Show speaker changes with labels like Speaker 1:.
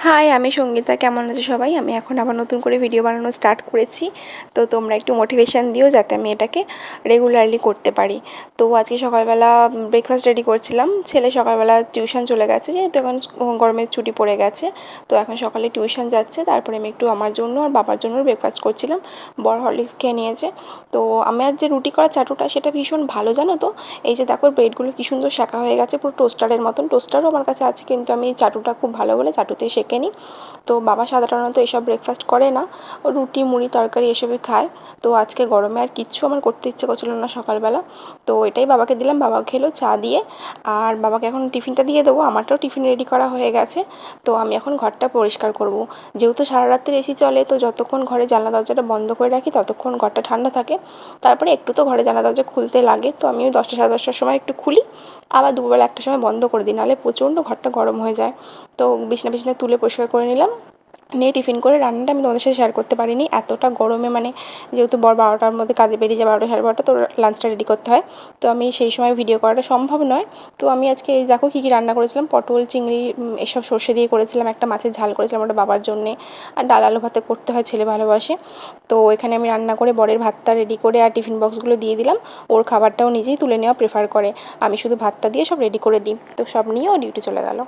Speaker 1: High, আমি সঙ্গীতা। কেমন আছো সবাই? আমি এখন আবার নতুন করে ভিডিও বানানো স্টার্ট করেছি। তো তোমরা একটু মোটিভেশান দিও যাতে আমি এটাকে রেগুলারলি করতে পারি। তো আজকে সকালবেলা ব্রেকফাস্ট রেডি করছিলাম। ছেলে সকালবেলা টিউশন চলে গেছে, যেহেতু এখন গরমের ছুটি পড়ে গেছে। তো এখন সকালে টিউশন যাচ্ছে। তারপরে আমি একটু আমার জন্য আর বাবার জন্য ব্রেকফাস্ট করছিলাম। বড় হরলিক্স খেয়ে নিয়েছে। তো আমার যে রুটি করা চাটুটা সেটা ভীষণ ভালো, জানো তো? এই যে দেখো, ব্রেডগুলো কী সুন্দর সেঁকা হয়ে গেছে, পুরো টোস্টারের মতন। টোস্টারও আমার কাছে আছে, কিন্তু আমি চাটুটা খুব ভালো বলে চাটুতে সেঁকে নিই। তো বাবা সাধারণত এসব ব্রেকফাস্ট করে না, ও রুটি মুড়ি তরকারি এসবই খায়। তো আজকে গরমে আর কিচ্ছু আমার করতে ইচ্ছে করছিল না সকালবেলা। তো এটাই বাবাকে দিলাম, বাবা খেলো চা দিয়ে। আর বাবাকে এখন টিফিনটা দিয়ে দেবো। আমারটাও টিফিন রেডি করা হয়ে গেছে। তো আমি এখন ঘরটা পরিষ্কার করব। যেহেতু সারা রাত্রি এসি চলে, তো যতক্ষণ ঘরে জানলা দরজাটা বন্ধ করে রাখি ততক্ষণ ঘরটা ঠান্ডা থাকে। তারপরে একটু তো ঘরে জানলা দরজা খুলতে লাগে, তো আমি ওই 10টা সাড়ে 10টার সময় একটু খুলি, আবার দুপুরবেলা 1টার সময় বন্ধ করে দিই, নাহলে প্রচণ্ড ঘরটা গরম হয়ে যায়। তো বিছনা তুলে পরিষ্কার করে নিলাম, নিয়ে টিফিন করে রান্নাটা আমি তোমাদের সাথে শেয়ার করতে পারিনি, এতটা গরমে। মানে যেহেতু 12টার মধ্যে কাজে বেরিয়ে যায়, 12টা সাড়ে 12টা, তো লাঞ্চটা রেডি করতে হয়। তো আমি সেই সময় ভিডিও করাটা সম্ভব নয়। তো আমি আজকে এই দেখো কী কী রান্না করেছিলাম। পটল চিংড়ি এসব সর্ষে দিয়ে করেছিলাম, একটা মাছের ঝাল করেছিলাম ওটা বাবার জন্যে, আর ডাল আলু ভাতে করতে হয়, ছেলে ভালোবাসে। তো এখানে আমি রান্না করে বরের ভাতটা রেডি করে আর টিফিন বক্সগুলো দিয়ে দিলাম। ওর খাবারটাও নিজেই তুলে নেওয়া প্রেফার করে, আমি শুধু ভাতটা দিয়ে সব রেডি করে দিই। তো সব নিয়ে ও ডিউটি চলে গেল।